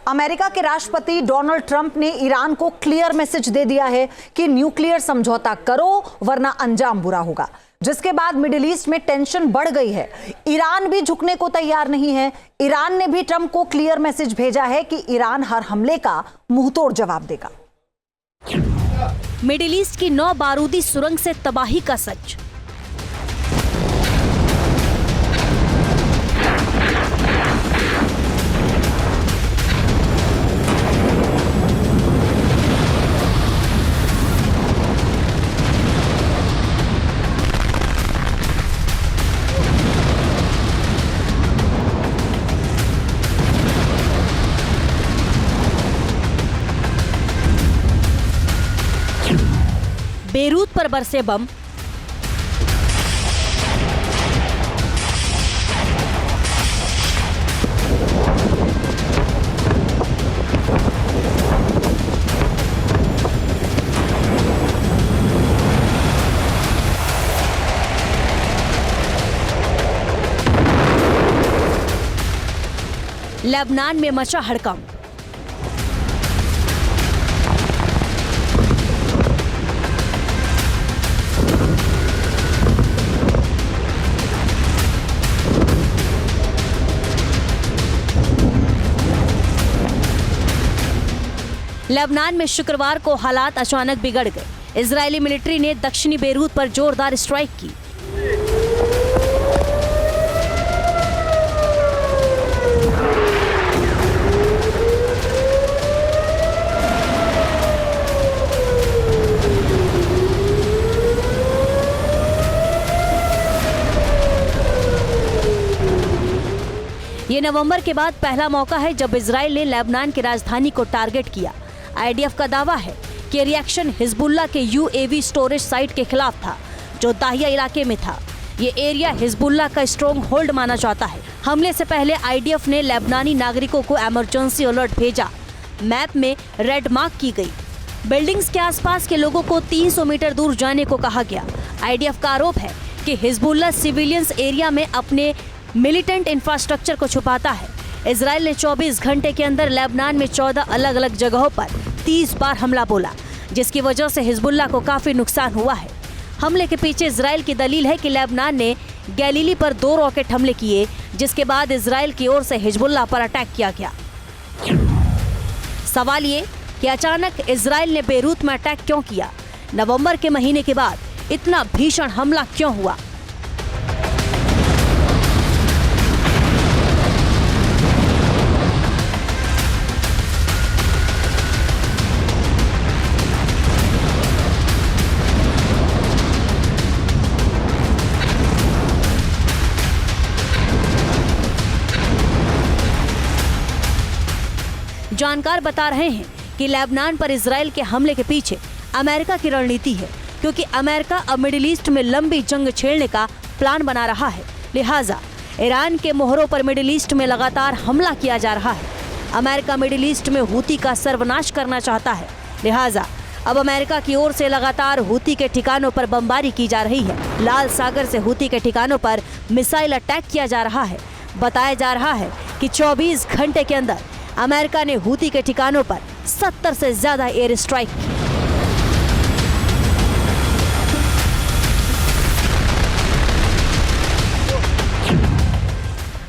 America के राष्ट्रपति Donald Trump ने ईरान को क्लियर मैसेज दे दिया है कि न्यूक्लियर समझौता करो वरना अंजाम बुरा होगा, जिसके बाद मिडिल ईस्ट में टेंशन बढ़ गई है। ईरान भी झुकने को तैयार नहीं है। ईरान ने भी ट्रंप को क्लियर मैसेज भेजा है कि ईरान हर हमले का मुंहतोड़ जवाब देगा। मिडिल ईस्ट की 9 बारूदी सुरंग से तबाही का सच। बेरूत पर बरसे बम, लेबनान में मचा हड़कंप। लेबनान में शुक्रवार को हालात अचानक बिगड़ गए। इजरायली मिलिट्री ने दक्षिणी बेरूत पर जोरदार स्ट्राइक की। ये नवंबर के बाद पहला मौका है जब इजराइल ने लेबनान की राजधानी को टारगेट किया। आईडीएफ का दावा है कि रिएक्शन हिजबुल्लाह के यूएवी स्टोरेज साइट के खिलाफ था, जो दाहिया इलाके में था। ये एरिया हिजबुल्लाह का स्ट्रॉन्ग होल्ड माना जाता है। हमले से पहले आईडीएफ ने लेबनानी नागरिकों को इमरजेंसी अलर्ट भेजा। मैप में रेड मार्क की गई। बिल्डिंग्स के आसपास के लोगों को 300 मीटर दूर जाने को कहा गया। आईडीएफ का आरोप है कि हिजबुल्लाह सिविलियंस एरिया में अपने मिलिटेंट इंफ्रास्ट्रक्चर को छुपाता है। इजराइल ने 24 घंटे के अंदर लेबनान में 14 अलग अलग जगहों पर 30 बार हमला बोला, जिसकी वजह से हिजबुल्लाह को काफी नुकसान हुआ है। हमले के पीछे इजराइल की दलील है कि लेबनान ने गैलीली पर 2 रॉकेट हमले किए, जिसके बाद इजराइल की ओर से हिजबुल्लाह पर अटैक किया गया। सवाल ये कि अचानक इजराइल ने बेरूत में अटैक क्यों किया? नवंबर के महीने के बाद इतना भीषण हमला क्यों हुआ? जानकार बता रहे हैं कि लेबनान पर इजराइल के हमले के पीछे अमेरिका की रणनीति है, क्योंकि अमेरिका अब मिडिल ईस्ट में लंबी जंग छेड़ने का प्लान बना रहा है। लिहाजा ईरान के मोहरों पर मिडिल ईस्ट में लगातार हमला किया जा रहा है। अमेरिका मिडिल ईस्ट में हूती का सर्वनाश करना चाहता है। लिहाजा अब अमेरिका की ओर से लगातार हूती के ठिकानों पर बमबारी की जा रही है। लाल सागर से हूती के ठिकानों पर मिसाइल अटैक किया जा रहा है। बताया जा रहा है कि 24 घंटे के अंदर अमेरिका ने हूती के ठिकानों पर 70 से ज्यादा एयर स्ट्राइक की।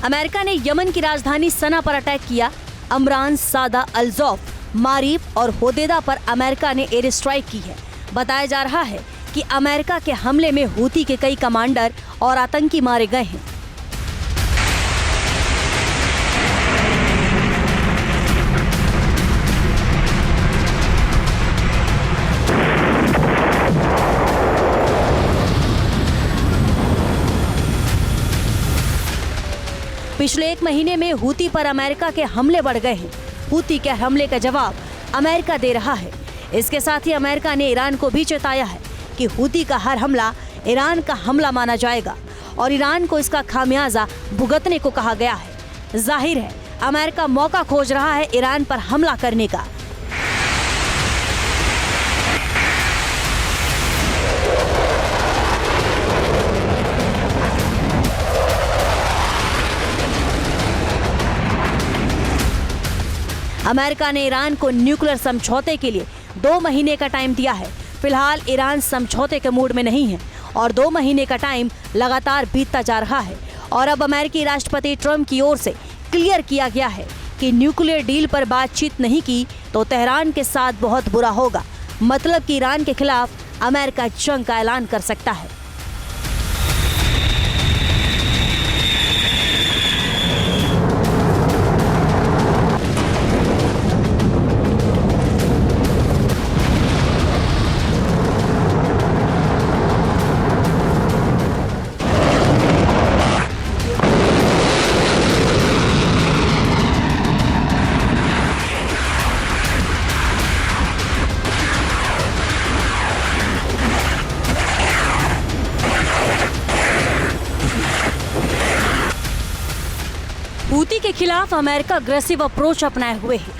अमेरिका ने यमन की राजधानी सना पर अटैक किया। अमरान, सादा, अल-ज़ौफ, मारीब और होदेदा पर अमेरिका ने एयर स्ट्राइक की है। बताया जा रहा है कि अमेरिका के हमले में हूती के कई कमांडर और आतंकी मारे गए हैं। पिछले 1 महीने में हूती पर अमेरिका के हमले बढ़ गए हैं। हूती के हमले का जवाब अमेरिका दे रहा है। इसके साथ ही अमेरिका ने ईरान को भी चेताया है कि हूती का हर हमला ईरान का हमला माना जाएगा और ईरान को इसका खामियाजा भुगतने को कहा गया है। जाहिर है अमेरिका मौका खोज रहा है ईरान पर हमला करने का। अमेरिका ने ईरान को न्यूक्लियर समझौते के लिए 2 महीने का टाइम दिया है। फिलहाल ईरान समझौते के मूड में नहीं है और 2 महीने का टाइम लगातार बीतता जा रहा है और अब अमेरिकी राष्ट्रपति ट्रंप की ओर से क्लियर किया गया है कि न्यूक्लियर डील पर बातचीत नहीं की तो तेहरान के साथ बहुत बुरा होगा। मतलब कि ईरान के खिलाफ अमेरिका जंग का ऐलान कर सकता है। हूती के खिलाफ अमेरिका अग्रेसिव अप्रोच अपनाए हुए है।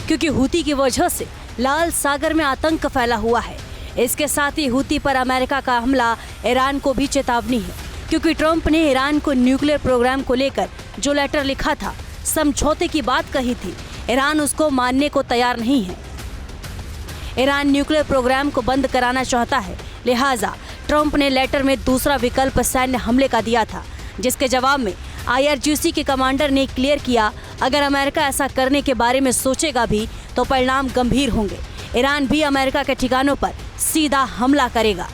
क्योंकि हूती की वजह से लाल सागर में आतंक फैला हुआ है। इसके साथ ही हूती पर अमेरिका का हमला ईरान को भी चेतावनी है, क्योंकि ट्रंप ने ईरान को न्यूक्लियर प्रोग्राम को लेकर जो लेटर लिखा था, समझौते की बात कही थी, ईरान उसको मानने को तैयार नहीं है। ईरान न्यूक्लियर प्रोग्राम को बंद कराना चाहता है, लिहाजा ट्रंप ने लेटर में दूसरा विकल्प सैन्य हमले का दिया था, जिसके जवाब में IRGC के कमांडर ने क्लियर किया, अगर अमेरिका ऐसा करने के बारे में सोचेगा भी तो परिणाम गंभीर होंगे। ईरान भी अमेरिका के ठिकानों पर सीधा हमला करेगा।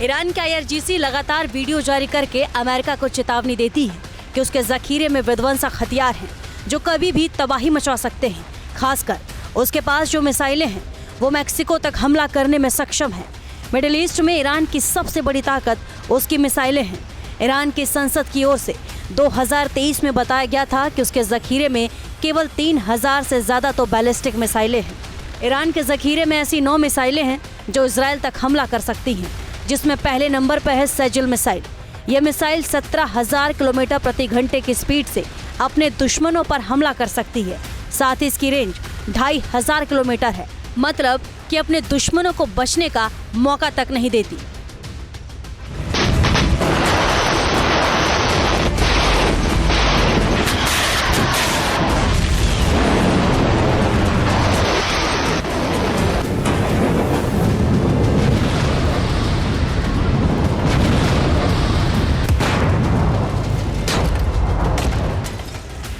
ईरान के IRGC लगातार वीडियो जारी करके अमेरिका को चेतावनी देती है कि उसके जखीरे में विध्वंसक हथियार हैं जो कभी भी तबाही मचा सकते हैं। खासकर उसके पास जो मिसाइलें हैं वो मैक्सिको तक हमला करने में सक्षम है। मिडिल ईस्ट में ईरान की सबसे बड़ी ताकत उसकी मिसाइलें हैं। ईरान की संसद की ओर से 2023 में बताया गया था कि उसके जखीरे में केवल 3000 से ज़्यादा तो बैलिस्टिक मिसाइलें हैं। ईरान के जखीरे में ऐसी 9 मिसाइलें हैं जो इजराइल तक हमला कर सकती हैं, जिसमें पहले नंबर पर है सेजुल मिसाइल। यह मिसाइल 17,000 किलोमीटर प्रति घंटे की स्पीड से अपने दुश्मनों पर हमला कर सकती है। साथ ही इसकी रेंज 2500 किलोमीटर है, मतलब कि अपने दुश्मनों को बचने का मौका तक नहीं देती।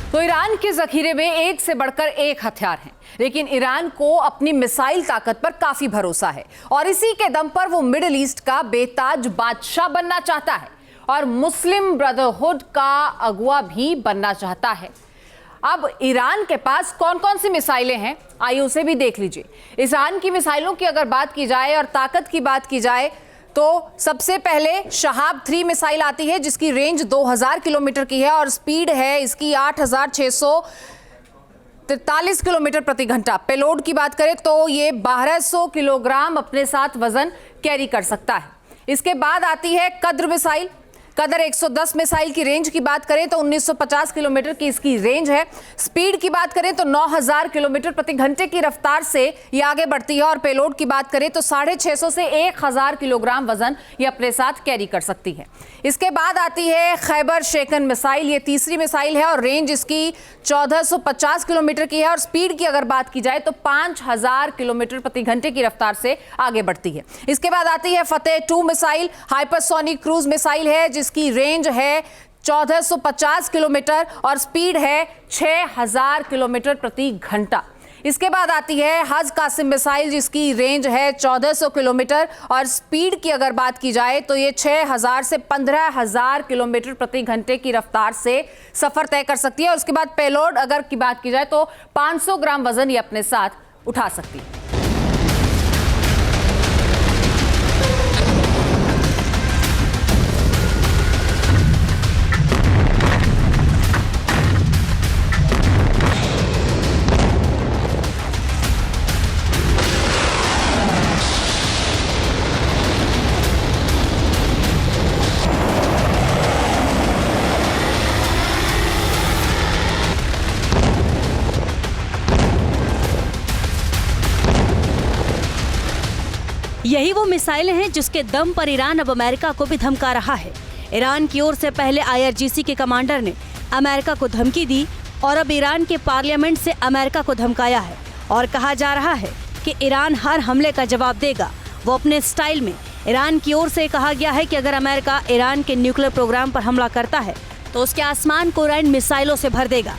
तो ईरान के जखीरे में एक से बढ़कर एक हथियार हैं, लेकिन ईरान को अपनी मिसाइल ताकत पर काफी भरोसा है और इसी के दम पर वो मिडिल ईस्ट का बेताज बादशाह बनना चाहता है और मुस्लिम ब्रदरहुड का अगुआ भी बनना चाहता है। अब ईरान के पास कौन कौन सी मिसाइलें हैं, आइए उसे भी देख लीजिए। ईरान की मिसाइलों की अगर बात की जाए और ताकत की बात की जाए तो सबसे पहले शहाब 3 मिसाइल आती है, जिसकी रेंज 2000 किलोमीटर की है और स्पीड है इसकी 8643 किलोमीटर प्रति घंटा। पेलोड की बात करें तो ये 1200 किलोग्राम अपने साथ वजन कैरी कर सकता है। इसके बाद आती है कद्र मिसाइल। कदर 110 मिसाइल की रेंज की बात करें तो 1950 किलोमीटर की इसकी रेंज है। स्पीड की बात करें तो 9000 किलोमीटर प्रति घंटे की रफ्तार से ये आगे बढ़ती है और पेलोड की बात करें तो 650 से 1000 किलोग्राम वजन ये अपने साथ कैरी कर सकती है। इसके बाद आती है खैबर शेकन मिसाइल। ये तीसरी मिसाइल है और रेंज इसकी 1450 किलोमीटर की है और स्पीड की अगर बात की जाए तो 5000 किलोमीटर प्रति घंटे की रफ्तार से आगे बढ़ती है। इसके बाद आती है फतेह 2 मिसाइल। हाइपरसोनिक क्रूज मिसाइल है जिसकी रेंज है 1450 किलोमीटर और स्पीड है 6000 किलोमीटर प्रति घंटा। इसके बाद आती है हज कासिम मिसाइल जिसकी रेंज है 1400 किलोमीटर और स्पीड की अगर बात की जाए तो ये 6000 से 15000 किलोमीटर प्रति घंटे की रफ्तार से सफर तय कर सकती है। और उसके बाद पेलोड अगर की बात की जाए तो 500 ग्राम वजन ये अपने साथ उठा सकती है। यही वो मिसाइलें हैं जिसके दम पर ईरान अब अमेरिका को भी धमका रहा है। ईरान की ओर से पहले IRGC के कमांडर ने अमेरिका को धमकी दी और अब ईरान के पार्लियामेंट से अमेरिका को धमकाया है और कहा जा रहा है कि ईरान हर हमले का जवाब देगा, वो अपने स्टाइल में। ईरान की ओर से कहा गया है कि अगर अमेरिका ईरान के न्यूक्लियर प्रोग्राम पर हमला करता है तो उसके आसमान को ईरान मिसाइलों से भर देगा।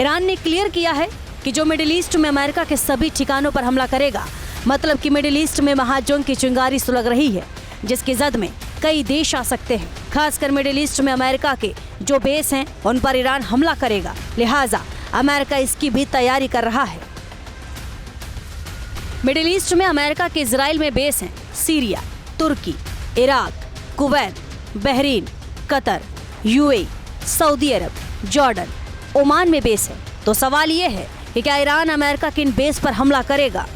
ईरान ने क्लियर किया है कि जो मिडिल ईस्ट में अमेरिका के सभी ठिकानों पर हमला करेगा, मतलब कि मिडिल ईस्ट में महाजंग की चिंगारी सुलग रही है, जिसकी जद में कई देश आ सकते हैं। खासकर मिडिल ईस्ट में अमेरिका के जो बेस हैं उन पर ईरान हमला करेगा, लिहाजा अमेरिका इसकी भी तैयारी कर रहा है। मिडिल ईस्ट में अमेरिका के इजराइल में बेस हैं Syria, Turkey, Iraq, Kuwait, Bahrain, Qatar, UAE, Saudi Arabia, Jordan, Oman में बेस है। तो सवाल ये है कि क्या ईरान अमेरिका के इन बेस पर हमला करेगा?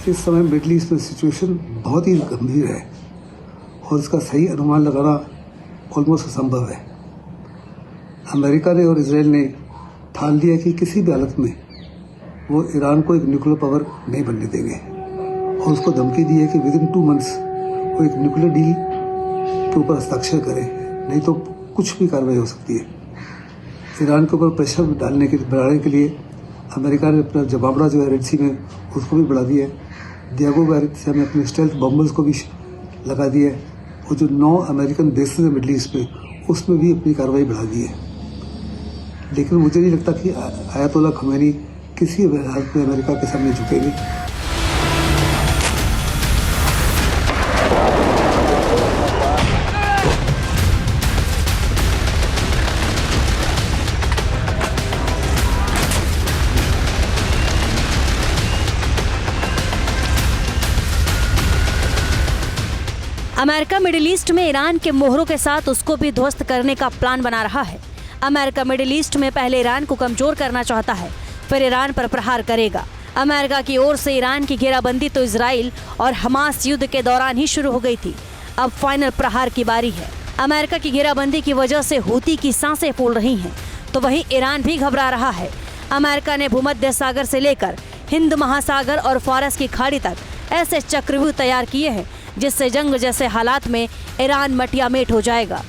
इस समय मिडिल ईस्ट में सिचुएशन बहुत ही गंभीर है और इसका सही अनुमान लगाना ऑलमोस्ट असंभव है। अमेरिका ने और इसराइल ने ठान लिया कि किसी भी हालत में वो ईरान को एक न्यूक्लियर पावर नहीं बनने देंगे और उसको धमकी दी है कि विद इन 2 मंथ्स वो एक न्यूक्लियर डील के ऊपर हस्ताक्षर करे, नहीं तो कुछ भी कार्रवाई हो सकती है। ईरान के ऊपर प्रेशर बढ़ाने के लिए अमेरिका ने अपना जमावड़ा जो है रेड सी में उसको भी बढ़ा दिया है। दियागो गारिया में अपने स्टेल्थ बॉम्बर्स को भी लगा दिया है और जो 9 अमेरिकन बेसेस है मिडल ईस्ट में उसमें भी अपनी कार्रवाई बढ़ा दी है। लेकिन मुझे नहीं लगता कि आयतुल्लाह खमैनी किसी हालत में अमेरिका के सामने झुकेंगे। अमेरिका मिडिल ईस्ट में ईरान के मोहरों के साथ उसको भी ध्वस्त करने का प्लान बना रहा है। अमेरिका मिडिल ईस्ट में पहले ईरान को कमजोर करना चाहता है, फिर ईरान पर प्रहार करेगा। अमेरिका की ओर से ईरान की घेराबंदी तो इजराइल और हमास युद्ध के दौरान ही शुरू हो गई थी। अब फाइनल प्रहार की बारी है। अमेरिका की घेराबंदी की वजह से हूती की सांसें फूल रही हैं, तो वहीं ईरान भी घबरा रहा है। अमेरिका ने भूमध्य सागर से लेकर हिंद महासागर और फारस की खाड़ी तक ऐसे चक्रव्यूह तैयार किए हैं जिससे जंग जैसे हालात में ईरान मटियामेट हो जाएगा।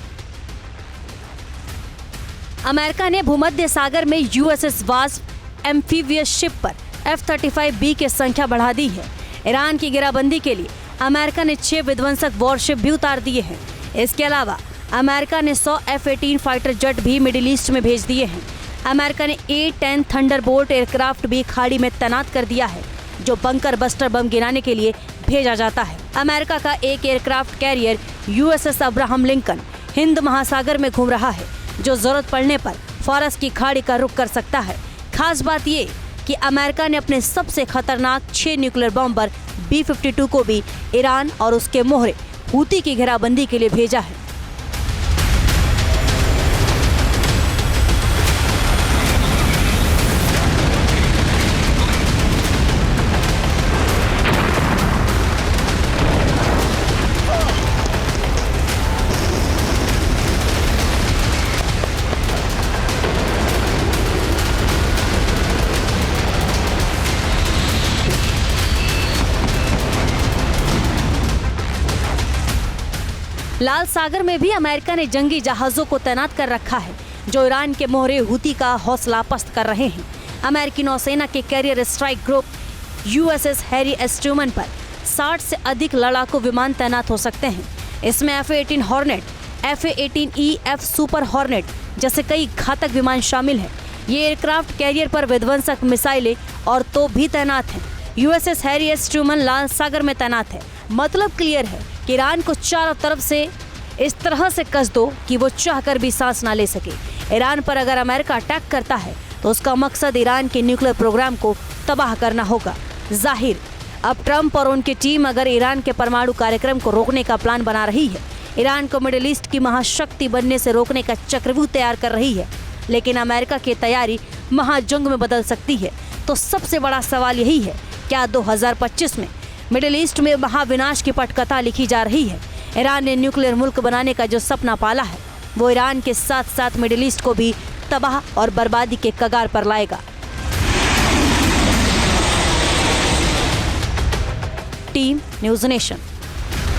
अमेरिका ने भूमध्य सागर में USS वास्प एम्फीबियस शिप पर F-35B की संख्या बढ़ा दी है। ईरान की घेराबंदी के लिए अमेरिका ने 6 विध्वंसक वॉरशिप भी उतार दिए हैं। इसके अलावा अमेरिका ने 100 F-18 फाइटर जेट भी मिडिल ईस्ट में भेज दिए हैं। अमेरिका ने A-10 थंडरबोल्ट एयरक्राफ्ट भी खाड़ी में तैनात कर दिया है, जो बंकर बस्टर बम गिराने के लिए भेजा जाता है। अमेरिका का एक aircraft carrier USS Abraham Lincoln Hind महासागर में घूम रहा है, जो जरूरत पड़ने पर फारस की खाड़ी का रुख कर सकता है। खास बात ये कि अमेरिका ने अपने सबसे खतरनाक 6 न्यूक्लियर बॉम्बर B-52 को भी ईरान और उसके मोहरे हूती की घेराबंदी के लिए भेजा है। लाल सागर में भी अमेरिका ने जंगी जहाजों को तैनात कर रखा है, जो ईरान के मोहरे हूती का हौसला पस्त कर रहे हैं। अमेरिकी नौसेना के carrier strike group USS Harry S Truman पर 60 से अधिक लड़ाकू विमान तैनात हो सकते हैं। इसमें F-18 hornet, F-18E F super hornet जैसे कई घातक विमान शामिल हैं। ये एयरक्राफ्ट कैरियर पर विध्वंसक मिसाइलें और तोप भी तैनात हैं। USS हैरी एस ट्रूमन लाल सागर में तैनात है। मतलब क्लियर है कि ईरान को चारों तरफ से इस तरह से कस दो कि वो चाहकर भी सांस ना ले सके। ईरान पर अगर अमेरिका अटैक करता है तो उसका मकसद ईरान के न्यूक्लियर प्रोग्राम को तबाह करना होगा। जाहिर अब ट्रंप और उनकी टीम अगर ईरान के परमाणु कार्यक्रम को रोकने का प्लान बना रही है, ईरान को मिडिल ईस्ट की महाशक्ति बनने से रोकने का चक्रव्यूह तैयार कर रही है, लेकिन अमेरिका की तैयारी महाजंग में बदल सकती है। तो सबसे बड़ा सवाल यही है, क्या 2025 में मिडिल ईस्ट में महाविनाश की पटकथा लिखी जा रही है। ईरान ने न्यूक्लियर मुल्क बनाने का जो सपना पाला है वो ईरान के साथ साथ मिडिल ईस्ट को भी तबाह और बर्बादी के कगार पर लाएगा। Team news nation.